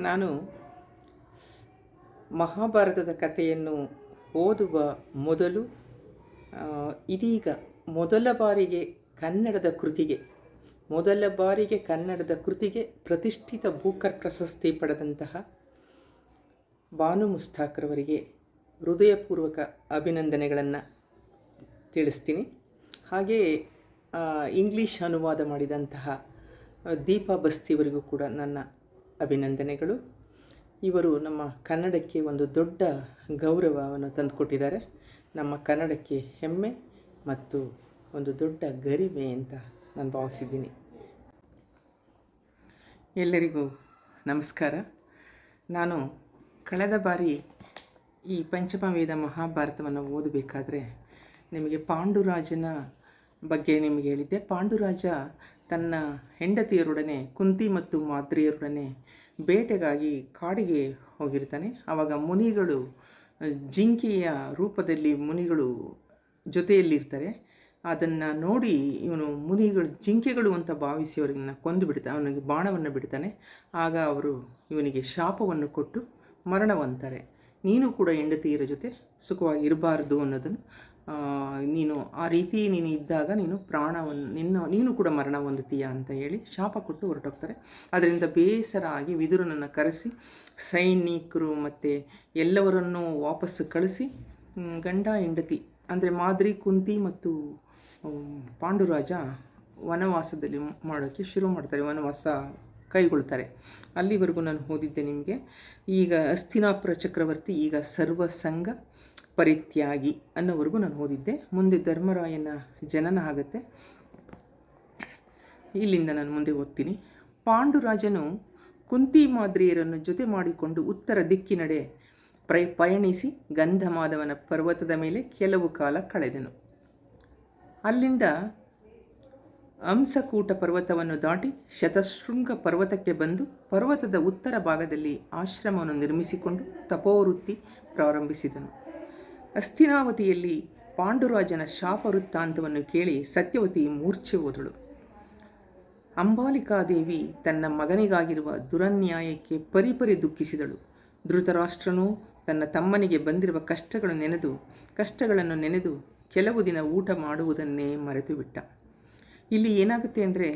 ನಾನು ಮಹಾಭಾರತದ ಕಥೆಯನ್ನು ಓದುವ ಮೊದಲು ಇದೀಗ ಮೊದಲ ಬಾರಿಗೆ ಕನ್ನಡದ ಕೃತಿಗೆ ಪ್ರತಿಷ್ಠಿತ ಬೂಕರ್ ಪ್ರಶಸ್ತಿ ಪಡೆದಂತಹ ಬಾನು ಮುಸ್ತಾಕ್ರವರಿಗೆ ಹೃದಯಪೂರ್ವಕ ಅಭಿನಂದನೆಗಳನ್ನು ತಿಳಿಸ್ತೀನಿ. ಹಾಗೆಯೇ ಇಂಗ್ಲೀಷ್ ಅನುವಾದ ಮಾಡಿದಂತಹ ದೀಪಾ ಬಸ್ತಿಯವರಿಗೂ ಕೂಡ ನನ್ನ ಅಭಿನಂದನೆಗಳು. ಇವರು ನಮ್ಮ ಕನ್ನಡಕ್ಕೆ ಒಂದು ದೊಡ್ಡ ಗೌರವವನ್ನು ತಂದುಕೊಟ್ಟಿದ್ದಾರೆ. ನಮ್ಮ ಕನ್ನಡಕ್ಕೆ ಹೆಮ್ಮೆ ಮತ್ತು ಒಂದು ದೊಡ್ಡ ಗರಿಮೆ ಅಂತ ನಾನು ಭಾವಿಸಿದ್ದೀನಿ. ಎಲ್ಲರಿಗೂ ನಮಸ್ಕಾರ. ನಾನು ಕಳೆದ ಬಾರಿ ಈ ಪಂಚಮವೇದ ಮಹಾಭಾರತವನ್ನು ಓದಬೇಕಾದ್ರೆ ನಿಮಗೆ ಪಾಂಡುರಾಜನ ಬಗ್ಗೆ ನಿಮಗೆ ಹೇಳಿದ್ದೆ. ಪಾಂಡುರಾಜ ತನ್ನ ಹೆಂಡತಿಯರೊಡನೆ ಕುಂತಿ ಮತ್ತು ಮಾದ್ರಿಯರೊಡನೆ ಬೇಟೆಗಾಗಿ ಕಾಡಿಗೆ ಹೋಗಿರ್ತಾನೆ. ಆವಾಗ ಮುನಿಗಳು ಜಿಂಕೆಯ ರೂಪದಲ್ಲಿ ಮುನಿಗಳು ಜೊತೆಯಲ್ಲಿರ್ತಾರೆ. ಅದನ್ನು ನೋಡಿ ಇವನು ಮುನಿಗಳು ಜಿಂಕೆಗಳು ಅಂತ ಭಾವಿಸಿ ಅವರನ್ನು ಕೊಂದು ಬಿಡ್ತಾನೆ. ಅವನಿಗೆ ಬಾಣವನ್ನು ಬಿಡ್ತಾನೆ. ಆಗ ಅವರು ಇವನಿಗೆ ಶಾಪವನ್ನು ಕೊಟ್ಟು ಮರಣವಂತಾರೆ. ನೀನು ಕೂಡ ಹೆಂಡತಿಯರ ಜೊತೆ ಸುಖವಾಗಿ ಇರಬಾರ್ದು ಅನ್ನೋದನ್ನು, ನೀನು ಆ ರೀತಿ ನೀನು ಇದ್ದಾಗ ನೀನು ಕೂಡ ಮರಣ ಹೊಂದುತ್ತೀಯ ಅಂತ ಹೇಳಿ ಶಾಪ ಕೊಟ್ಟು ಹೊರಟೋಗ್ತಾರೆ. ಅದರಿಂದ ಬೇಸರ ಆಗಿ ವಿದುರನನ್ನು ಕರೆಸಿ ಸೈನಿಕರು ಮತ್ತು ಎಲ್ಲವರನ್ನೂ ವಾಪಸ್ಸು ಕಳಿಸಿ ಗಂಡ ಹೆಂಡತಿ ಅಂದರೆ ಮಾದ್ರಿ, ಕುಂತಿ ಮತ್ತು ಪಾಂಡುರಾಜ ವನವಾಸದಲ್ಲಿ ಮಾಡೋಕ್ಕೆ ಶುರು ಮಾಡ್ತಾರೆ. ವನವಾಸ ಕೈಗೊಳ್ತಾರೆ. ಅಲ್ಲಿವರೆಗೂ ನಾನು ಓದಿದ್ದೆ ನಿಮಗೆ. ಈಗ ಹಸ್ತಿನಾಪುರ ಚಕ್ರವರ್ತಿ ಈಗ ಸರ್ವಸಂಗ ಪರಿತ್ಯಾಗಿ ಅನ್ನೋವರೆಗೂ ನಾನು ಓದಿದ್ದೆ. ಮುಂದೆ ಧರ್ಮರಾಯನ ಜನನ ಆಗುತ್ತೆ. ಇಲ್ಲಿಂದ ನಾನು ಮುಂದೆ ಓದ್ತೀನಿ. ಪಾಂಡುರಾಜನು ಕುಂತಿ ಮಾದ್ರಿಯರನ್ನು ಜೊತೆ ಮಾಡಿಕೊಂಡು ಉತ್ತರ ದಿಕ್ಕಿನಡೆ ಪಯಣಿಸಿ ಗಂಧಮಾದವನ ಪರ್ವತದ ಮೇಲೆ ಕೆಲವು ಕಾಲ ಕಳೆದನು. ಅಲ್ಲಿಂದ ಹಂಸಕೂಟ ಪರ್ವತವನ್ನು ದಾಟಿ ಶತಶೃಂಗ ಪರ್ವತಕ್ಕೆ ಬಂದು ಪರ್ವತದ ಉತ್ತರ ಭಾಗದಲ್ಲಿ ಆಶ್ರಮವನ್ನು ನಿರ್ಮಿಸಿಕೊಂಡು ತಪೋವೃತ್ತಿ ಪ್ರಾರಂಭಿಸಿದನು. ಹಸ್ತಿನಾವತಿಯಲ್ಲಿ ಪಾಂಡುರಾಜನ ಶಾಪ ವೃತ್ತಾಂತವನ್ನು ಕೇಳಿ ಸತ್ಯವತಿ ಮೂರ್ಛೆ ಹೋದಳು. ಅಂಬಾಲಿಕಾದೇವಿ ತನ್ನ ಮಗನಿಗಾಗಿರುವ ದುರನ್ಯಾಯಕ್ಕೆ ಪರಿಪರಿ ದುಃಖಿಸಿದಳು. ಧೃತರಾಷ್ಟ್ರನು ತನ್ನ ತಮ್ಮನಿಗೆ ಬಂದಿರುವ ಕಷ್ಟಗಳನ್ನು ನೆನೆದು ಕೆಲವು ದಿನ ಊಟ ಮಾಡುವುದನ್ನೇ ಮರೆತು ಬಿಟ್ಟ. ಇಲ್ಲಿ ಏನಾಗುತ್ತೆ ಅಂದರೆ,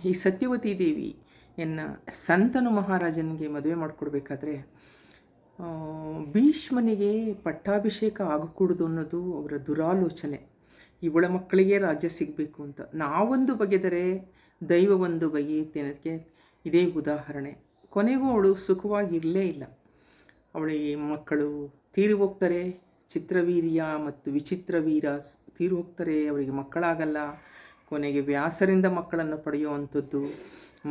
ಈ ಸತ್ಯವತಿ ದೇವಿಯನ್ನು ಸಂತನು ಮಹಾರಾಜನಿಗೆ ಮದುವೆ ಮಾಡಿಕೊಡ್ಬೇಕಾದ್ರೆ ಭೀಷ್ಮನಿಗೆ ಪಟ್ಟಾಭಿಷೇಕ ಆಗಕೂಡದು ಅನ್ನೋದು ಅವರ ದುರಾಲೋಚನೆ. ಇವಳ ಮಕ್ಕಳಿಗೆ ರಾಜ್ಯ ಸಿಗಬೇಕು ಅಂತ. ನಾವೊಂದು ಬಗೆದರೆ ದೈವವೊಂದು ಬಗೆಯುತ್ತೆ ಅನ್ನೋದಕ್ಕೆ ಇದೇ ಉದಾಹರಣೆ. ಕೊನೆಗೂ ಅವಳು ಸುಖವಾಗಿರಲೇ ಇಲ್ಲ. ಅವಳಿಗೆ ಮಕ್ಕಳು ತೀರಿ ಹೋಗ್ತಾರೆ. ಚಿತ್ರವೀರ್ಯ ಮತ್ತು ವಿಚಿತ್ರವೀರ ತೀರಿ ಹೋಗ್ತಾರೆ. ಅವರಿಗೆ ಮಕ್ಕಳಾಗಲ್ಲ. ಕೊನೆಗೆ ವ್ಯಾಸರಿಂದ ಮಕ್ಕಳನ್ನು ಪಡೆಯುವಂಥದ್ದು.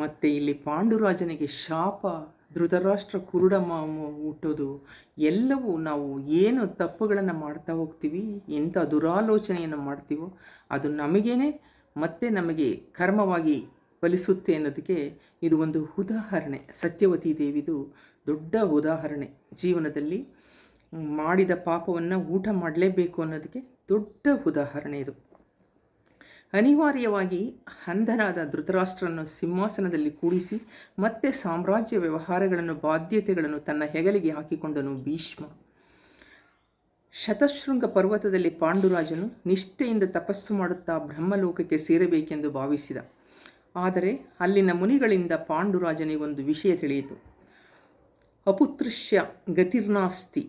ಮತ್ತು ಇಲ್ಲಿ ಪಾಂಡುರಾಜನಿಗೆ ಶಾಪ, ಧೃತರಾಷ್ಟ್ರ ಕುರುಡ ಹುಟ್ಟೋದು, ಎಲ್ಲವೂ ನಾವು ಏನು ತಪ್ಪುಗಳನ್ನು ಮಾಡ್ತಾ ಹೋಗ್ತೀವಿ, ಎಂಥ ದುರಾಲೋಚನೆಯನ್ನು ಮಾಡ್ತೀವೋ ಅದು ನಮಗೆ ಕರ್ಮವಾಗಿ ಫಲಿಸುತ್ತೆ ಅನ್ನೋದಕ್ಕೆ ಇದು ಒಂದು ಉದಾಹರಣೆ. ಸತ್ಯವತಿ ದೇವಿದು ದೊಡ್ಡ ಉದಾಹರಣೆ. ಜೀವನದಲ್ಲಿ ಮಾಡಿದ ಪಾಪವನ್ನು ಊಟ ಮಾಡಲೇಬೇಕು ಅನ್ನೋದಕ್ಕೆ ದೊಡ್ಡ ಉದಾಹರಣೆ ಇದು. ಅನಿವಾರ್ಯವಾಗಿ ಅಂಧನಾದ ಧೃತರಾಷ್ಟ್ರನ್ನು ಸಿಂಹಾಸನದಲ್ಲಿ ಕೂಡಿಸಿ ಮತ್ತೆ ಸಾಮ್ರಾಜ್ಯ ವ್ಯವಹಾರಗಳನ್ನು, ಬಾಧ್ಯತೆಗಳನ್ನು ತನ್ನ ಹೆಗಲಿಗೆ ಹಾಕಿಕೊಂಡನು ಭೀಷ್ಮ. ಶತಶೃಂಗ ಪರ್ವತದಲ್ಲಿ ಪಾಂಡುರಾಜನು ನಿಷ್ಠೆಯಿಂದ ತಪಸ್ಸು ಮಾಡುತ್ತಾ ಬ್ರಹ್ಮಲೋಕಕ್ಕೆ ಸೇರಬೇಕೆಂದು ಭಾವಿಸಿದ. ಆದರೆ ಅಲ್ಲಿನ ಮುನಿಗಳಿಂದ ಪಾಂಡುರಾಜನಿಗೊಂದು ವಿಷಯ ತಿಳಿಯಿತು. ಅಪುತ್ರಶ್ಯ ಗತಿರ್ನಾಸ್ತಿ.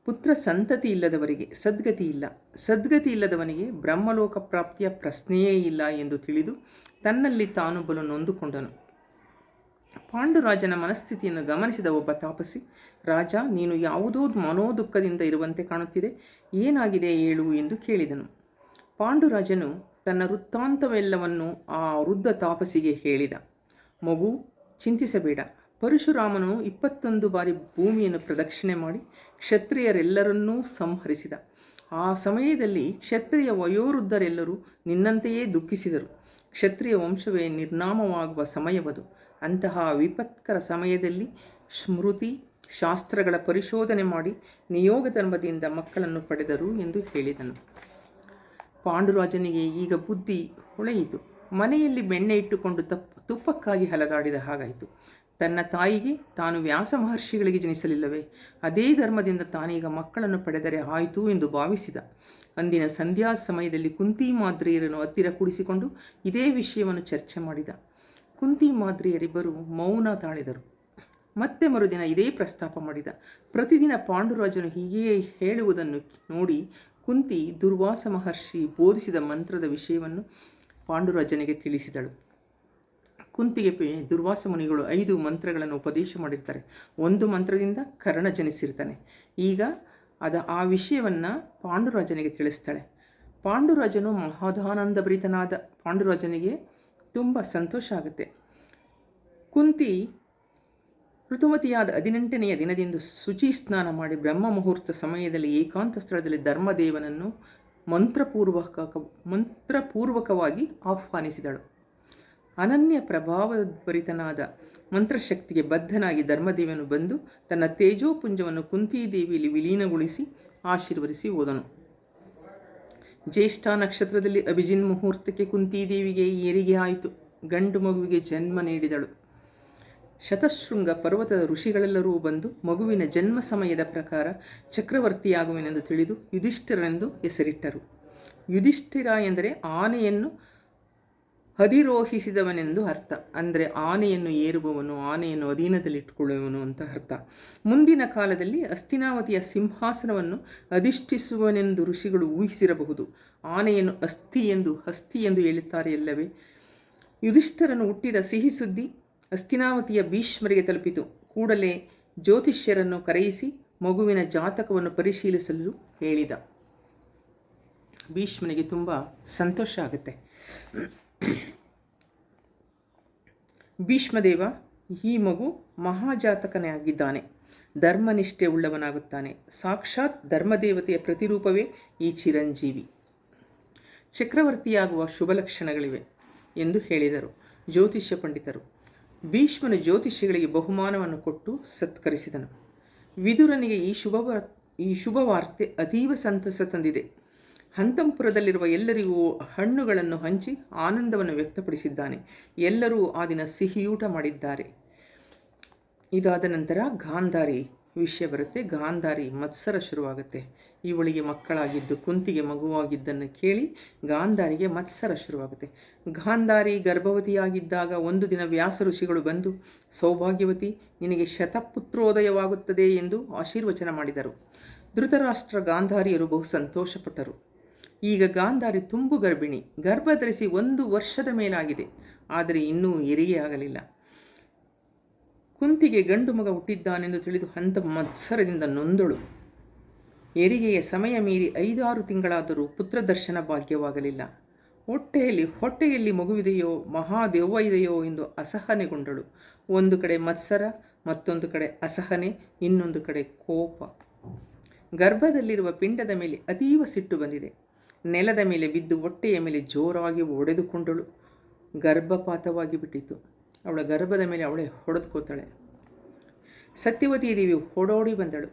ಪುತ್ರ ಸಂತತಿ ಇಲ್ಲದವರಿಗೆ ಸದ್ಗತಿ ಇಲ್ಲದವನಿಗೆ ಬ್ರಹ್ಮಲೋಕ ಪ್ರಾಪ್ತಿಯ ಪ್ರಶ್ನೆಯೇ ಇಲ್ಲ ಎಂದು ತಿಳಿದು ತನ್ನಲ್ಲಿ ತಾನು ಬಲು ನೊಂದುಕೊಂಡನು. ಪಾಂಡುರಾಜನ ಮನಸ್ಥಿತಿಯನ್ನು ಗಮನಿಸಿದ ಒಬ್ಬ ತಾಪಸಿ, ರಾಜ, ನೀನು ಯಾವುದೋ ಮನೋದುಃಖದಿಂದ ಇರುವಂತೆ ಕಾಣುತ್ತಿದೆ, ಏನಾಗಿದೆ ಹೇಳು ಎಂದು ಕೇಳಿದನು. ಪಾಂಡುರಾಜನು ತನ್ನ ವೃತ್ತಾಂತವೆಲ್ಲವನ್ನು ಆ ವೃದ್ಧ ತಾಪಸಿಗೆ ಹೇಳಿದ. ಮಗು, ಚಿಂತಿಸಬೇಡ. ಪರಶುರಾಮನು 21 ಬಾರಿ ಭೂಮಿಯನ್ನು ಪ್ರದಕ್ಷಿಣೆ ಮಾಡಿ ಕ್ಷತ್ರಿಯರೆಲ್ಲರನ್ನೂ ಸಂಹರಿಸಿದ. ಆ ಸಮಯದಲ್ಲಿ ಕ್ಷತ್ರಿಯ ವಯೋವೃದ್ಧರೆಲ್ಲರೂ ನಿನ್ನಂತೆಯೇ ದುಃಖಿಸಿದರು. ಕ್ಷತ್ರಿಯ ವಂಶವೇ ನಿರ್ನಾಮವಾಗುವ ಸಮಯವದು. ಅಂತಹ ವಿಪತ್ಕರ ಸಮಯದಲ್ಲಿ ಸ್ಮೃತಿ ಶಾಸ್ತ್ರಗಳ ಪರಿಶೋಧನೆ ಮಾಡಿ ನಿಯೋಗ ಧರ್ಮದಿಂದ ಮಕ್ಕಳನ್ನು ಪಡೆದರು ಎಂದು ಹೇಳಿದನು. ಪಾಂಡುರಾಜನಿಗೆ ಈಗ ಬುದ್ಧಿ ಹೊಳೆಯಿತು. ಮನೆಯಲ್ಲಿ ಬೆಣ್ಣೆ ಇಟ್ಟುಕೊಂಡು ತುಪ್ಪಕ್ಕಾಗಿ ಹಲದಾಡಿದ ಹಾಗಾಯಿತು. ತನ್ನ ತಾಯಿಗೆ ತಾನು ವ್ಯಾಸ ಮಹರ್ಷಿಗಳಿಗೆ ಜನಿಸಲಿಲ್ಲವೇ, ಅದೇ ಧರ್ಮದಿಂದ ತಾನೀಗ ಮಕ್ಕಳನ್ನು ಪಡೆದರೆ ಆಯಿತು ಎಂದು ಭಾವಿಸಿದ. ಅಂದಿನ ಸಂಧ್ಯಾ ಸಮಯದಲ್ಲಿ ಕುಂತಿ ಮಾದ್ರಿಯರನ್ನು ಹತ್ತಿರ ಕೂಡಿಸಿಕೊಂಡು ಇದೇ ವಿಷಯವನ್ನು ಚರ್ಚೆ ಮಾಡಿದ. ಕುಂತಿ ಮಾದ್ರಿಯರಿಬ್ಬರು ಮೌನ ತಾಳಿದರು. ಮತ್ತೆ ಮರುದಿನ ಇದೇ ಪ್ರಸ್ತಾಪ ಮಾಡಿದ. ಪ್ರತಿದಿನ ಪಾಂಡುರಾಜನು ಹೀಗೆಯೇ ಹೇಳುವುದನ್ನು ನೋಡಿ ಕುಂತಿ ದುರ್ವಾಸ ಮಹರ್ಷಿ ಬೋಧಿಸಿದ ಮಂತ್ರದ ವಿಷಯವನ್ನು ಪಾಂಡುರಾಜನಿಗೆ ತಿಳಿಸಿದಳು. ಕುಂತಿಗೆ ದುರ್ವಾಸ ಮುನಿಗಳು 5 ಮಂತ್ರಗಳನ್ನು ಉಪದೇಶ ಮಾಡಿರ್ತಾರೆ. ಒಂದು ಮಂತ್ರದಿಂದ ಕರ್ಣ ಜನಿಸಿರ್ತಾನೆ. ಈಗ ಆ ವಿಷಯವನ್ನು ಪಾಂಡುರಾಜನಿಗೆ ತಿಳಿಸ್ತಾಳೆ. ಪಾಂಡುರಾಜನು ಮಹದಾನಂದ ಭರಿತನಾದ. ಪಾಂಡುರಾಜನಿಗೆ ತುಂಬ ಸಂತೋಷ ಆಗುತ್ತೆ. ಕುಂತಿ ಋತುಮತಿಯಾದ 18ನೆಯ ದಿನದಿಂದ ಶುಚಿ ಸ್ನಾನ ಮಾಡಿ ಬ್ರಹ್ಮ ಮುಹೂರ್ತ ಸಮಯದಲ್ಲಿ ಏಕಾಂತ ಸ್ಥಳದಲ್ಲಿ ಧರ್ಮದೇವನನ್ನು ಮಂತ್ರಪೂರ್ವಕವಾಗಿ ಆಹ್ವಾನಿಸಿದಳು. ಅನನ್ಯ ಪ್ರಭಾವಭರಿತನಾದ ಮಂತ್ರಶಕ್ತಿಗೆ ಬದ್ಧನಾಗಿ ಧರ್ಮದೇವನು ಬಂದು ತನ್ನ ತೇಜೋಪುಂಜವನ್ನು ಕುಂತಿದೇವಿಯಲ್ಲಿ ವಿಲೀನಗೊಳಿಸಿ ಆಶೀರ್ವದಿಸಿ ಹೋದನು. ಜ್ಯೇಷ್ಠ ನಕ್ಷತ್ರದಲ್ಲಿ ಅಭಿಜಿನ್ ಮುಹೂರ್ತಕ್ಕೆ ಕುಂತಿದೇವಿಗೆ ಹೆರಿಗೆ ಆಯಿತು. ಗಂಡು ಮಗುವಿಗೆ ಜನ್ಮ ನೀಡಿದಳು. ಶತಶೃಂಗ ಪರ್ವತದ ಋಷಿಗಳೆಲ್ಲರೂ ಬಂದು ಮಗುವಿನ ಜನ್ಮ ಸಮಯದ ಪ್ರಕಾರ ಚಕ್ರವರ್ತಿಯಾಗುವೆನೆಂದು ತಿಳಿದು ಯುಧಿಷ್ಠಿರನೆಂದು ಹೆಸರಿಟ್ಟರು. ಯುಧಿಷ್ಠಿರ ಎಂದರೆ ಆನೆಯನ್ನು ಅಧಿರೋಹಿಸಿದವನೆಂದು ಅರ್ಥ. ಅಂದರೆ ಆನೆಯನ್ನು ಏರುವವನು, ಆನೆಯನ್ನು ಅಧೀನದಲ್ಲಿಟ್ಟುಕೊಳ್ಳುವವನು ಅಂತ ಅರ್ಥ. ಮುಂದಿನ ಕಾಲದಲ್ಲಿ ಹಸ್ತಿನಾವತಿಯ ಸಿಂಹಾಸನವನ್ನು ಅಧಿಷ್ಠಿಸುವನೆಂದು ಋಷಿಗಳು ಊಹಿಸಿರಬಹುದು. ಆನೆಯನ್ನು ಹಸ್ತಿ ಎಂದು ಹೇಳುತ್ತಾರೆ ಅಲ್ಲವೇ. ಯುಧಿಷ್ಠರನು ಹುಟ್ಟಿದ ಸಿಹಿ ಸುದ್ದಿ ಹಸ್ತಿನಾವತಿಯ ಭೀಷ್ಮರಿಗೆ ತಲುಪಿತು. ಕೂಡಲೇ ಜ್ಯೋತಿಷ್ಯರನ್ನು ಕರೆಯಿಸಿ ಮಗುವಿನ ಜಾತಕವನ್ನು ಪರಿಶೀಲಿಸಲು ಹೇಳಿದ. ಭೀಷ್ಮನಿಗೆ ತುಂಬ ಸಂತೋಷ ಆಗುತ್ತೆ. ಭೀಷ್ಮದೇವ, ಈ ಮಗು ಮಹಾಜಾತಕನೇ ಆಗಿದ್ದಾನೆ, ಧರ್ಮನಿಷ್ಠೆ ಉಳ್ಳವನಾಗುತ್ತಾನೆ. ಸಾಕ್ಷಾತ್ ಧರ್ಮದೇವತೆಯ ಪ್ರತಿರೂಪವೇ ಈ ಚಿರಂಜೀವಿ. ಚಕ್ರವರ್ತಿಯಾಗುವ ಶುಭ ಲಕ್ಷಣಗಳಿವೆ ಎಂದು ಹೇಳಿದರು ಜ್ಯೋತಿಷ್ಯ ಪಂಡಿತರು. ಭೀಷ್ಮನು ಜ್ಯೋತಿಷಿಗಳಿಗೆ ಬಹುಮಾನವನ್ನು ಕೊಟ್ಟು ಸತ್ಕರಿಸಿದನು. ವಿದುರನಿಗೆ ಈ ಶುಭವಾರ್ತೆ ಅತೀವ ಸಂತಸ ತಂದಿದೆ. ಹಂತಂಪುರದಲ್ಲಿರುವ ಎಲ್ಲರಿಗೂ ಹಣ್ಣುಗಳನ್ನು ಹಂಚಿ ಆನಂದವನ್ನು ವ್ಯಕ್ತಪಡಿಸಿದ್ದಾನೆ. ಎಲ್ಲರೂ ಆ ದಿನ ಸಿಹಿಯೂಟ ಮಾಡಿದ್ದಾರೆ. ಇದಾದ ನಂತರ ಗಾಂಧಾರಿ ವಿಷಯ ಬರುತ್ತೆ. ಗಾಂಧಾರಿ ಮತ್ಸರ ಶುರುವಾಗುತ್ತೆ. ಇವಳಿಗೆ ಮಕ್ಕಳಾಗಿದ್ದು ಕುಂತಿಗೆ ಮಗುವಾಗಿದ್ದನ್ನು ಕೇಳಿ ಗಾಂಧಾರಿಗೆ ಮತ್ಸರ ಶುರುವಾಗುತ್ತೆ. ಗಾಂಧಾರಿ ಗರ್ಭವತಿಯಾಗಿದ್ದಾಗ ಒಂದು ದಿನ ವ್ಯಾಸ ಋಷಿಗಳು ಬಂದು, ಸೌಭಾಗ್ಯವತಿ, ನಿನಗೆ ಶತಪುತ್ರೋದಯವಾಗುತ್ತದೆ ಎಂದು ಆಶೀರ್ವಚನ ಮಾಡಿದರು. ಧೃತರಾಷ್ಟ್ರ ಗಾಂಧಾರಿಯರು ಬಹು ಸಂತೋಷಪಟ್ಟರು. ಈಗ ಗಾಂಧಾರಿ ತುಂಬು ಗರ್ಭಿಣಿ. ಗರ್ಭಧರಿಸಿ 1 ವರ್ಷದ ಮೇಲಾಗಿದೆ. ಆದರೆ ಇನ್ನೂ ಹೆರಿಗೆ ಆಗಲಿಲ್ಲ. ಕುಂತಿಗೆ ಗಂಡು ಮಗ ಹುಟ್ಟಿದ್ದಾನೆಂದು ತಿಳಿದು ಹಂತ ಮತ್ಸರದಿಂದ ನೊಂದಳು. ಹೆರಿಗೆಯ ಸಮಯ ಮೀರಿ 5-6 ತಿಂಗಳಾದರೂ ಪುತ್ರದರ್ಶನ ಭಾಗ್ಯವಾಗಲಿಲ್ಲ. ಹೊಟ್ಟೆಯಲ್ಲಿ ಮಗುವಿದೆಯೋ ಮಹಾದೆವ್ವ ಇದೆಯೋ ಎಂದು ಅಸಹನೆಗೊಂಡಳು. ಒಂದು ಕಡೆ ಮತ್ಸರ, ಮತ್ತೊಂದು ಕಡೆ ಅಸಹನೆ, ಇನ್ನೊಂದು ಕಡೆ ಕೋಪ. ಗರ್ಭದಲ್ಲಿರುವ ಪಿಂಡದ ಮೇಲೆ ಅತೀವ ಸಿಟ್ಟು ಬಂದಿದೆ. ನೆಲದ ಮೇಲೆ ಬಿದ್ದು ಹೊಟ್ಟೆಯ ಮೇಲೆ ಜೋರಾಗಿ ಒಡೆದುಕೊಂಡಳು. ಗರ್ಭಪಾತವಾಗಿ ಬಿಟ್ಟಿತು. ಅವಳ ಗರ್ಭದ ಮೇಲೆ ಅವಳೇ ಹೊಡೆದುಕೋತಾಳೆ. ಸತ್ಯವತಿ ದೇವಿ ಓಡೋಡಿ ಬಂದಳು.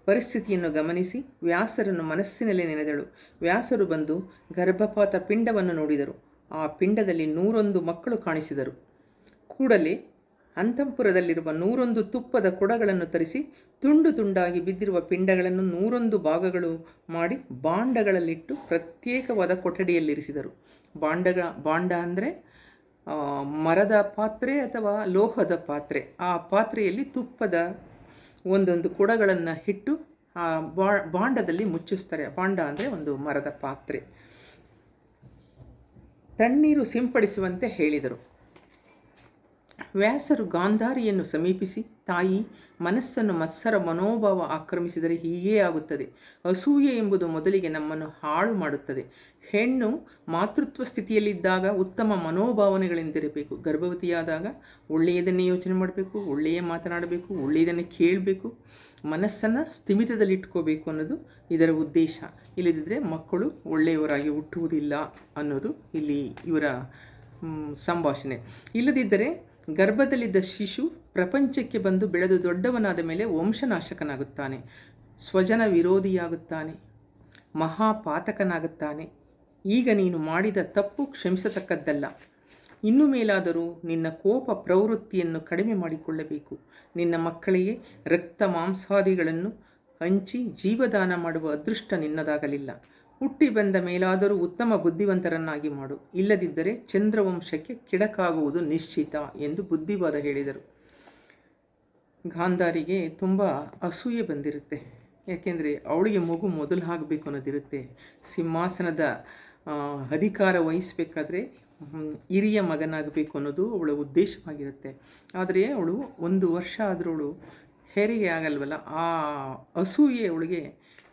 ಪರಿಸ್ಥಿತಿಯನ್ನು ಗಮನಿಸಿ ವ್ಯಾಸರನ್ನು ಮನಸ್ಸಿನಲ್ಲಿ ನೆನೆದಳು. ವ್ಯಾಸರು ಬಂದು ಗರ್ಭಪಾತ ಪಿಂಡವನ್ನು ನೋಡಿದರು. ಆ ಪಿಂಡದಲ್ಲಿ 101 ಮಕ್ಕಳು ಕಾಣಿಸಿದರು. ಕೂಡಲೇ ಅಂತಃಪುರದಲ್ಲಿರುವ 101 ತುಪ್ಪದ ಕೊಡಗಳನ್ನು ತರಿಸಿ ತುಂಡು ತುಂಡಾಗಿ ಬಿದ್ದಿರುವ ಪಿಂಡಗಳನ್ನು 101 ಭಾಗಗಳು ಮಾಡಿ ಬಾಂಡಗಳಲ್ಲಿಟ್ಟು ಪ್ರತ್ಯೇಕವಾದ ಕೊಠಡಿಯಲ್ಲಿರಿಸಿದರು. ಬಾಂಡ ಅಂದರೆ ಮರದ ಪಾತ್ರೆ ಅಥವಾ ಲೋಹದ ಪಾತ್ರೆ. ಆ ಪಾತ್ರೆಯಲ್ಲಿ ತುಪ್ಪದ ಒಂದೊಂದು ಕೊಡಗಳನ್ನು ಇಟ್ಟು ಆ ಬಾಂಡದಲ್ಲಿ ಮುಚ್ಚಿಸ್ತಾರೆ. ಬಾಂಡ ಅಂದರೆ ಒಂದು ಮರದ ಪಾತ್ರೆ. ತಣ್ಣೀರು ಸಿಂಪಡಿಸುವಂತೆ ಹೇಳಿದರು. ವ್ಯಾಸರು ಗಾಂಧಾರಿಯನ್ನು ಸಮೀಪಿಸಿ, ತಾಯಿ, ಮನಸ್ಸನ್ನು ಮತ್ಸರ ಮನೋಭಾವ ಆಕ್ರಮಿಸಿದರೆ ಹೀಗೇ ಆಗುತ್ತದೆ. ಅಸೂಯೆ ಎಂಬುದು ಮೊದಲಿಗೆ ನಮ್ಮನ್ನು ಹಾಳು ಮಾಡುತ್ತದೆ. ಹೆಣ್ಣು ಮಾತೃತ್ವ ಸ್ಥಿತಿಯಲ್ಲಿದ್ದಾಗ ಉತ್ತಮ ಮನೋಭಾವನೆಗಳಿಂದಿರಬೇಕು. ಗರ್ಭವತಿಯಾದಾಗ ಒಳ್ಳೆಯದನ್ನೇ ಯೋಚನೆ ಮಾಡಬೇಕು, ಒಳ್ಳೆಯ ಮಾತನಾಡಬೇಕು, ಒಳ್ಳೆಯದನ್ನೇ ಕೇಳಬೇಕು, ಮನಸ್ಸನ್ನು ಸ್ಥಿಮಿತದಲ್ಲಿಟ್ಕೋಬೇಕು ಅನ್ನೋದು ಇದರ ಉದ್ದೇಶ. ಇಲ್ಲದಿದ್ದರೆ ಮಕ್ಕಳು ಒಳ್ಳೆಯವರಾಗಿ ಹುಟ್ಟುವುದಿಲ್ಲ ಅನ್ನೋದು ಇಲ್ಲಿ ಇವರ ಸಂಭಾಷಣೆ. ಇಲ್ಲದಿದ್ದರೆ ಗರ್ಭದಲ್ಲಿದ್ದ ಶಿಶು ಪ್ರಪಂಚಕ್ಕೆ ಬಂದು ಬೆಳೆದು ದೊಡ್ಡವನಾದ ಮೇಲೆ ವಂಶನಾಶಕನಾಗುತ್ತಾನೆ, ಸ್ವಜನ ವಿರೋಧಿಯಾಗುತ್ತಾನೆ, ಮಹಾಪಾತಕನಾಗುತ್ತಾನೆ. ಈಗ ನೀನು ಮಾಡಿದ ತಪ್ಪು ಕ್ಷಮಿಸತಕ್ಕದ್ದಲ್ಲ. ಇನ್ನು ಮೇಲಾದರೂ ನಿನ್ನ ಕೋಪ ಪ್ರವೃತ್ತಿಯನ್ನು ಕಡಿಮೆ ಮಾಡಿಕೊಳ್ಳಬೇಕು. ನಿನ್ನ ಮಕ್ಕಳಿಗೆ ರಕ್ತ ಮಾಂಸಾದಿಗಳನ್ನು ಹಂಚಿ ಜೀವದಾನ ಮಾಡುವ ಅದೃಷ್ಟ ನಿನ್ನದಾಗಲಿಲ್ಲ. ಹುಟ್ಟಿ ಬಂದ ಮೇಲಾದರೂ ಉತ್ತಮ ಬುದ್ಧಿವಂತರನ್ನಾಗಿ ಮಾಡು, ಇಲ್ಲದಿದ್ದರೆ ಚಂದ್ರವಂಶಕ್ಕೆ ಕೆಡಕಾಗುವುದು ನಿಶ್ಚಿತ ಎಂದು ಬುದ್ಧಿವಾದ ಹೇಳಿದರು. ಗಾಂಧಾರಿಗೆ ತುಂಬ ಅಸೂಯೆ ಬಂದಿರುತ್ತೆ. ಯಾಕೆಂದರೆ ಅವಳಿಗೆ ಮಗು ಮೊದಲು ಆಗಬೇಕು ಅನ್ನೋದಿರುತ್ತೆ. ಸಿಂಹಾಸನದ ಅಧಿಕಾರ ವಹಿಸಬೇಕಾದ್ರೆ ಹಿರಿಯ ಮಗನಾಗಬೇಕು ಅನ್ನೋದು ಅವಳ ಉದ್ದೇಶವಾಗಿರುತ್ತೆ. ಆದರೆ ಅವಳು 1 ವರ್ಷ ಆದರೂ ಅವಳು ಹೆರಿಗೆ ಆಗಲ್ವಲ್ಲ, ಆ ಅಸೂಯೆ ಅವಳಿಗೆ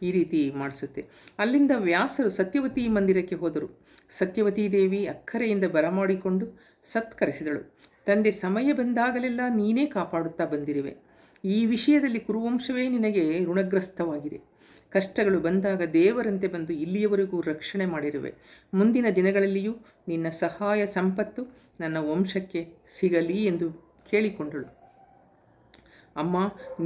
ಈ ರೀತಿ ಮಾಡಿಸುತ್ತೆ. ಅಲ್ಲಿಂದ ವ್ಯಾಸರು ಸತ್ಯವತಿ ಮಂದಿರಕ್ಕೆ ಹೋದರು. ಸತ್ಯವತೀ ದೇವಿ ಅಕ್ಕರೆಯಿಂದ ಬರಮಾಡಿಕೊಂಡು ಸತ್ಕರಿಸಿದಳು. ತಂದೆ ಸಮಯ ಬಂದಾಗಲೆಲ್ಲ ನೀನೇ ಕಾಪಾಡುತ್ತಾ ಬಂದಿರುವೆ. ಈ ವಿಷಯದಲ್ಲಿ ಕುರುವಂಶವೇ ನಿನಗೆ ಋಣಗ್ರಸ್ತವಾಗಿದೆ. ಕಷ್ಟಗಳು ಬಂದಾಗ ದೇವರಂತೆ ಬಂದು ಇಲ್ಲಿಯವರೆಗೂ ರಕ್ಷಣೆ ಮಾಡಿರುವೆ. ಮುಂದಿನ ದಿನಗಳಲ್ಲಿಯೂ ನಿನ್ನ ಸಹಾಯ ಸಂಪತ್ತು ನನ್ನ ವಂಶಕ್ಕೆ ಸಿಗಲಿ ಎಂದು ಕೇಳಿಕೊಂಡಳು. ಅಮ್ಮ,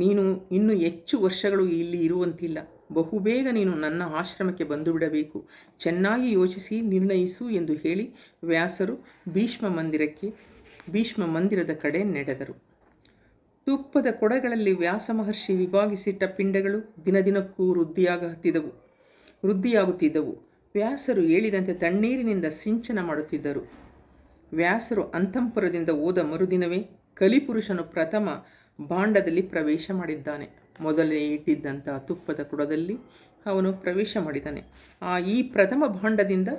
ನೀನು ಇನ್ನು ಹೆಚ್ಚು ವರ್ಷಗಳು ಇಲ್ಲಿ ಇರುವಂತಿಲ್ಲ. ಬಹುಬೇಗ ನೀನು ನನ್ನ ಆಶ್ರಮಕ್ಕೆ ಬಂದು ಬಿಡಬೇಕು. ಚೆನ್ನಾಗಿ ಯೋಚಿಸಿ ನಿರ್ಣಯಿಸು ಎಂದು ಹೇಳಿ ವ್ಯಾಸರು ಭೀಷ್ಮ ಮಂದಿರದ ಕಡೆ ನಡೆದರು. ತುಪ್ಪದ ಕೊಡಗಳಲ್ಲಿ ವ್ಯಾಸ ಮಹರ್ಷಿ ವಿಭಾಗಿಸಿಟ್ಟ ಪಿಂಡಗಳು ದಿನದಿನಕ್ಕೂ ವೃದ್ಧಿಯಾಗುತ್ತಿದ್ದವು. ವ್ಯಾಸರು ಹೇಳಿದಂತೆ ತಣ್ಣೀರಿನಿಂದ ಸಿಂಚನ ಮಾಡುತ್ತಿದ್ದರು. ವ್ಯಾಸರು ಅಂತಃಪುರದಿಂದ ಹೋದ ಮರುದಿನವೇ ಕಲಿಪುರುಷನು ಪ್ರಥಮ ಭಾಂಡದಲ್ಲಿ ಪ್ರವೇಶ ಮಾಡಿದ್ದಾನೆ. ಮೊದಲೇ ಇಟ್ಟಿದ್ದಂಥ ತುಪ್ಪದ ಕೊಡದಲ್ಲಿ ಅವನು ಪ್ರವೇಶ ಮಾಡಿದ್ದಾನೆ. ಈ ಪ್ರಥಮ ಭಾಂಡದಿಂದ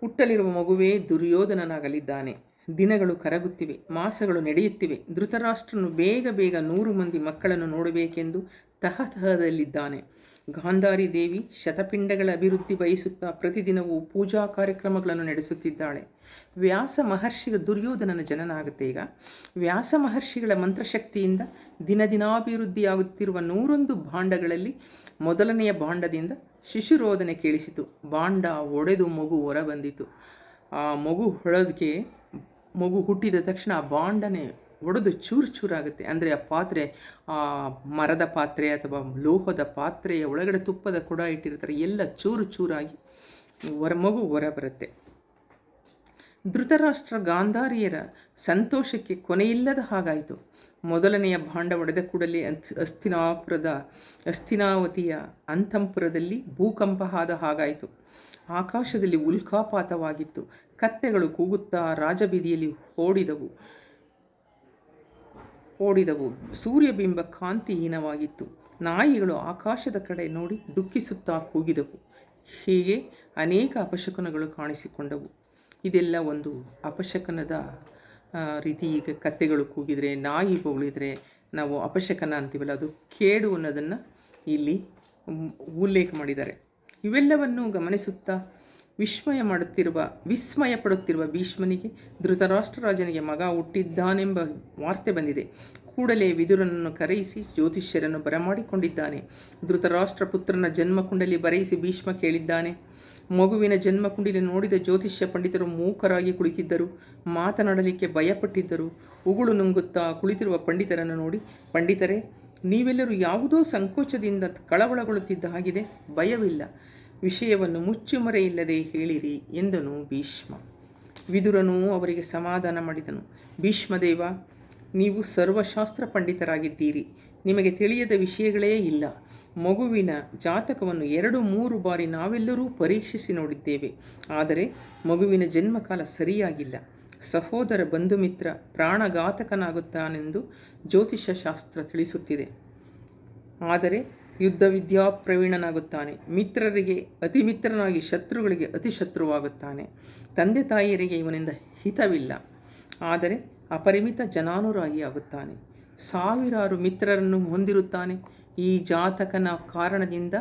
ಹುಟ್ಟಲಿರುವ ಮಗುವೇ ದುರ್ಯೋಧನನಾಗಲಿದ್ದಾನೆ. ದಿನಗಳು ಕರಗುತ್ತಿವೆ, ಮಾಸಗಳು ನಡೆಯುತ್ತಿವೆ. ಧೃತರಾಷ್ಟ್ರನು ಬೇಗ 100 ಮಂದಿ ಮಕ್ಕಳನ್ನು ನೋಡಬೇಕೆಂದು ತಹತಹದಲ್ಲಿದ್ದಾನೆ. ಗಾಂಧಾರಿ ದೇವಿ ಶತಪಿಂಡಗಳ ಅಭಿವೃದ್ಧಿ ಬಯಸುತ್ತಾ ಪ್ರತಿದಿನವೂ ಪೂಜಾ ಕಾರ್ಯಕ್ರಮಗಳನ್ನು ನಡೆಸುತ್ತಿದ್ದಾಳೆ. ವ್ಯಾಸ ಮಹರ್ಷಿಗಳ ದುರ್ಯೋಧನನ ಜನನಾಗುತ್ತೆ. ಈಗ ವ್ಯಾಸ ಮಹರ್ಷಿಗಳ ಮಂತ್ರಶಕ್ತಿಯಿಂದ ದಿನದಿನಾಭಿವೃದ್ಧಿಯಾಗುತ್ತಿರುವ 101 ಭಾಂಡಗಳಲ್ಲಿ ಮೊದಲನೆಯ ಭಾಂಡದಿಂದ ಶಿಶುರೋಧನೆ ಕೇಳಿಸಿತು. ಭಾಂಡ ಒಡೆದು ಮಗು ಹೊರ ಬಂದಿತು. ಆ ಮಗು ಹುಟ್ಟಿದ ತಕ್ಷಣ ಆ ಭಾಂಡನೆ ಒಡೆದು ಚೂರಾಗುತ್ತೆ. ಅಂದರೆ ಆ ಪಾತ್ರೆ, ಆ ಮರದ ಪಾತ್ರೆ ಅಥವಾ ಲೋಹದ ಪಾತ್ರೆಯ ಒಳಗಡೆ ತುಪ್ಪದ ಕೊಡ ಇಟ್ಟಿರ್ತಾರೆ, ಎಲ್ಲ ಚೂರಾಗಿ ಮಗು ಹೊರ ಬರುತ್ತೆ. ಧೃತರಾಷ್ಟ್ರ ಗಾಂಧಾರಿಯರ ಸಂತೋಷಕ್ಕೆ ಕೊನೆಯಿಲ್ಲದ ಹಾಗಾಯಿತು. ಮೊದಲನೆಯ ಭಾಂಡ ಒಡೆದ ಕೂಡಲೇ ಹಸ್ತಿನಾವತಿಯ ಅಂತಃಪುರದಲ್ಲಿ ಭೂಕಂಪ ಆದ ಹಾಗಾಯಿತು. ಆಕಾಶದಲ್ಲಿ ಉಲ್ಕಾಪಾತವಾಗಿತ್ತು. ಕತ್ತೆಗಳು ಕೂಗುತ್ತಾ ರಾಜಬೀದಿಯಲ್ಲಿ ಓಡಿದವು. ಸೂರ್ಯಬಿಂಬ ಕಾಂತಿಹೀನವಾಗಿತ್ತು. ನಾಯಿಗಳು ಆಕಾಶದ ಕಡೆ ನೋಡಿ ದುಃಖಿಸುತ್ತಾ ಕೂಗಿದವು. ಹೀಗೆ ಅನೇಕ ಅಪಶಕುನಗಳು ಕಾಣಿಸಿಕೊಂಡವು. ಇದೆಲ್ಲ ಒಂದು ಅಪಶಕನದ ರೀತಿ. ಈಗ ಕತ್ತೆಗಳು ಕೂಗಿದರೆ, ನಾಯಿ ಬೊಗಳಿದ್ರೆ ನಾವು ಅಪಶಕನ ಅಂತೀವಲ್ಲ, ಅದು ಕೇಡು ಅನ್ನೋದನ್ನು ಇಲ್ಲಿ ಉಲ್ಲೇಖ ಮಾಡಿದ್ದಾರೆ. ಇವೆಲ್ಲವನ್ನು ಗಮನಿಸುತ್ತಾ ವಿಸ್ಮಯ ಪಡುತ್ತಿರುವ ಭೀಷ್ಮನಿಗೆ ಧೃತರಾಷ್ಟ್ರ ರಾಜನಿಗೆ ಮಗ ಹುಟ್ಟಿದ್ದಾನೆಂಬ ವಾರ್ತೆ ಬಂದಿದೆ. ಕೂಡಲೇ ವಿದುರನನ್ನು ಕರೆಯಿಸಿ ಜ್ಯೋತಿಷ್ಯರನ್ನು ಬರಮಾಡಿಕೊಂಡಿದ್ದಾನೆ. ಧೃತರಾಷ್ಟ್ರ ಪುತ್ರನ ಜನ್ಮಕುಂಡಲಿ ಬರೆಯಿಸಿ ಭೀಷ್ಮ ಕೇಳಿದ್ದಾನೆ. ಮಗುವಿನ ಜನ್ಮಕುಂಡಲಿ ನೋಡಿದ ಜ್ಯೋತಿಷ್ಯ ಪಂಡಿತರು ಮೂಕರಾಗಿ ಕುಳಿತಿದ್ದರು. ಮಾತನಾಡಲಿಕ್ಕೆ ಭಯಪಟ್ಟಿದ್ದರು. ಉಗುಳು ನುಂಗುತ್ತಾ ಕುಳಿತಿರುವ ಪಂಡಿತರನ್ನು ನೋಡಿ, ಪಂಡಿತರೇ, ನೀವೆಲ್ಲರೂ ಯಾವುದೋ ಸಂಕೋಚದಿಂದ ಕಳವಳಗೊಳ್ಳುತ್ತಿದ್ದ ಹಾಗಿದೆ. ಭಯವಿಲ್ಲ, ವಿಷಯವನ್ನು ಮುಚ್ಚುಮರೆಯಿಲ್ಲದೆ ಹೇಳಿರಿ ಎಂದನು ಭೀಷ್ಮ. ವಿದುರನು ಅವರಿಗೆ ಸಮಾಧಾನ ಮಾಡಿದನು. ಭೀಷ್ಮದೇವ, ನೀವು ಸರ್ವಶಾಸ್ತ್ರ ಪಂಡಿತರಾಗಿದ್ದೀರಿ. ನಿಮಗೆ ತಿಳಿಯದ ವಿಷಯಗಳೇ ಇಲ್ಲ. ಮಗುವಿನ ಜಾತಕವನ್ನು 2-3 ಬಾರಿ ನಾವೆಲ್ಲರೂ ಪರೀಕ್ಷಿಸಿ ನೋಡಿದ್ದೇವೆ. ಆದರೆ ಮಗುವಿನ ಜನ್ಮಕಾಲ ಸರಿಯಾಗಿಲ್ಲ. ಸಹೋದರ ಬಂಧುಮಿತ್ರ ಪ್ರಾಣಘಾತಕನಾಗುತ್ತಾನೆಂದು ಜ್ಯೋತಿಷ್ಯ ಶಾಸ್ತ್ರ ತಿಳಿಸುತ್ತಿದೆ. ಆದರೆ ಯುದ್ಧ ವಿದ್ಯಾಪ್ರವೀಣನಾಗುತ್ತಾನೆ. ಮಿತ್ರರಿಗೆ ಅತಿ ಮಿತ್ರನಾಗಿ ಶತ್ರುಗಳಿಗೆ ಅತಿ ಶತ್ರುವಾಗುತ್ತಾನೆ. ತಂದೆ ತಾಯಿಯರಿಗೆ ಇವನಿಂದ ಹಿತವಿಲ್ಲ. ಆದರೆ ಅಪರಿಮಿತ ಜನಾನುರಾಗಿಯಾಗುತ್ತಾನೆ. 1000 ಮಿತ್ರರನ್ನು ಹೊಂದಿರುತ್ತಾನೆ. ಈ ಜಾತಕನ ಕಾರಣದಿಂದ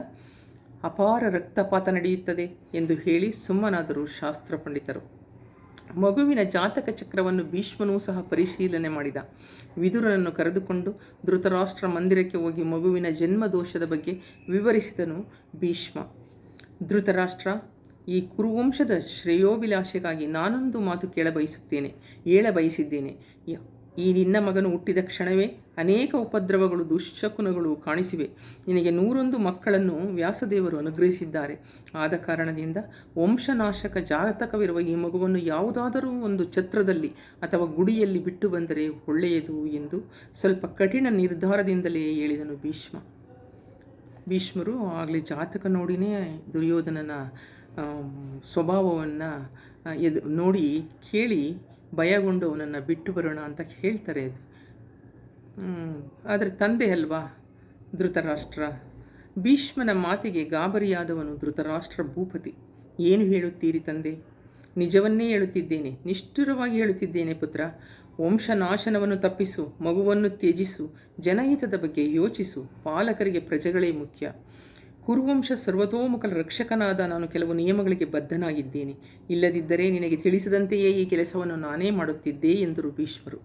ಅಪಾರ ರಕ್ತಪಾತ ನಡೆಯುತ್ತದೆ ಎಂದು ಹೇಳಿ ಸುಮ್ಮನಾದರು ಶಾಸ್ತ್ರ ಪಂಡಿತರು. ಮಗುವಿನ ಜಾತಕ ಚಕ್ರವನ್ನು ಭೀಷ್ಮನೂ ಸಹ ಪರಿಶೀಲನೆ ಮಾಡಿದ. ವಿದುರನನ್ನು ಕರೆದುಕೊಂಡು ಧೃತರಾಷ್ಟ್ರ ಮಂದಿರಕ್ಕೆ ಹೋಗಿ ಮಗುವಿನ ಜನ್ಮದೋಷದ ಬಗ್ಗೆ ವಿವರಿಸಿದನು ಭೀಷ್ಮ. ಧೃತರಾಷ್ಟ್ರ, ಈ ಕುರುವಂಶದ ಶ್ರೇಯೋಭಿಲಾಷೆಗಾಗಿ ನಾನೊಂದು ಮಾತು ಹೇಳ ಬಯಸಿದ್ದೇನೆ. ಈ ನಿನ್ನ ಮಗನು ಹುಟ್ಟಿದ ಕ್ಷಣವೇ ಅನೇಕ ಉಪದ್ರವಗಳು ದುಶ್ಶಕುನಗಳು ಕಾಣಿಸಿವೆ. ನಿನಗೆ 101 ಮಕ್ಕಳನ್ನು ವ್ಯಾಸದೇವರು ಅನುಗ್ರಹಿಸಿದ್ದಾರೆ. ಆದ ಕಾರಣದಿಂದ ವಂಶನಾಶಕ ಜಾತಕವಿರುವ ಈ ಮಗುವನ್ನು ಯಾವುದಾದರೂ ಒಂದು ಛತ್ರದಲ್ಲಿ ಅಥವಾ ಗುಡಿಯಲ್ಲಿ ಬಿಟ್ಟು ಬಂದರೆ ಒಳ್ಳೆಯದು ಎಂದು ಸ್ವಲ್ಪ ಕಠಿಣ ನಿರ್ಧಾರದಿಂದಲೇ ಹೇಳಿದನು ಭೀಷ್ಮರು ಆಗಲೇ ಜಾತಕ ನೋಡಿನೇ ದುರ್ಯೋಧನನ ಸ್ವಭಾವವನ್ನು ನೋಡಿ ಕೇಳಿ ಭಯಗೊಂಡು ಅವನನ್ನು ಬಿಟ್ಟು ಬರೋಣ ಅಂತ ಹೇಳ್ತಾರೆ. ಅದು ಆದರೆ ತಂದೆ ಅಲ್ವಾ ಧೃತರಾಷ್ಟ್ರ. ಭೀಷ್ಮನ ಮಾತಿಗೆ ಗಾಬರಿಯಾದವನು ಧೃತರಾಷ್ಟ್ರ ಭೂಪತಿ. ಏನು ಹೇಳುತ್ತೀರಿ ತಂದೆ? ನಿಜವನ್ನೇ ಹೇಳುತ್ತಿದ್ದೇನೆ, ನಿಷ್ಠುರವಾಗಿ ಹೇಳುತ್ತಿದ್ದೇನೆ ಪುತ್ರ. ವಂಶನಾಶನವನ್ನು ತಪ್ಪಿಸು, ಮಗುವನ್ನು ತ್ಯಜಿಸು, ಜನಹಿತದ ಬಗ್ಗೆ ಯೋಚಿಸು. ಪಾಲಕರಿಗೆ ಪ್ರಜೆಗಳೇ ಮುಖ್ಯ. ಕುರುವಂಶ ಸರ್ವತೋಮುಖ ರಕ್ಷಕನಾದ ನಾನು ಕೆಲವು ನಿಯಮಗಳಿಗೆ ಬದ್ಧನಾಗಿದ್ದೇನೆ. ಇಲ್ಲದಿದ್ದರೆ ನಿನಗೆ ತಿಳಿಸಿದಂತೆಯೇ ಈ ಕೆಲಸವನ್ನು ನಾನೇ ಮಾಡುತ್ತಿದ್ದೆ ಎಂದರು ಭೀಷ್ಮರು.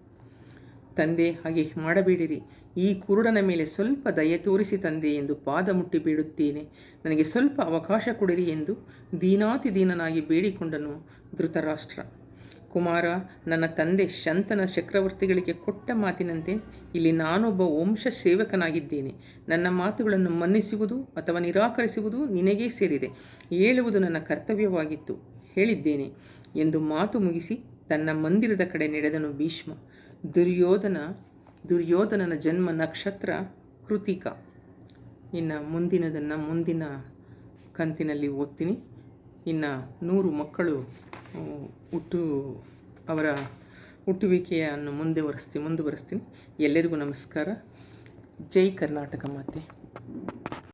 ತಂದೆ, ಹಾಗೆ ಮಾಡಬೇಡಿರಿ. ಈ ಕುರುಡನ ಮೇಲೆ ಸ್ವಲ್ಪ ದಯೆ ತೋರಿಸಿ ತಂದೆ ಎಂದು ಪಾದ ಮುಟ್ಟಿ ಬೇಡುತ್ತೇನೆ. ನನಗೆ ಸ್ವಲ್ಪ ಅವಕಾಶ ಕೊಡಿರಿ ಎಂದು ದೀನಾತಿದೀನನಾಗಿ ಬೇಡಿಕೊಂಡನು ಧೃತರಾಷ್ಟ್ರ. ಕುಮಾರ, ನನ್ನ ತಂದೆ ಶಂತನ ಚಕ್ರವರ್ತಿಗಳಿಗೆ ಕೊಟ್ಟ ಮಾತಿನಂತೆ ಇಲ್ಲಿ ನಾನೊಬ್ಬ ವಂಶ ಸೇವಕನಾಗಿದ್ದೇನೆ. ನನ್ನ ಮಾತುಗಳನ್ನು ಮನ್ನಿಸುವುದು ಅಥವಾ ನಿರಾಕರಿಸುವುದು ನಿನಗೇ ಸೇರಿದೆ. ಹೇಳುವುದು ನನ್ನ ಕರ್ತವ್ಯವಾಗಿತ್ತು. ಹೇಳಿದ್ದೇನೆ ಎಂದು ಮಾತು ಮುಗಿಸಿ ತನ್ನ ಮಂದಿರದ ಕಡೆ ನಡೆದನು ಭೀಷ್ಮ. ದುರ್ಯೋಧನನ ಜನ್ಮ ನಕ್ಷತ್ರ ಕೃತಿಕ. ಇನ್ನು ಮುಂದಿನ ಕಂತಿನಲ್ಲಿ ಓದ್ತೀನಿ. ಇನ್ನು 100 ಮಕ್ಕಳು ಅವರ ಹುಟ್ಟುವಿಕೆಯನ್ನು ಮುಂದುವರಿಸ್ತೀನಿ. ಎಲ್ಲರಿಗೂ ನಮಸ್ಕಾರ. ಜೈ ಕರ್ನಾಟಕ ಮಾತೆ.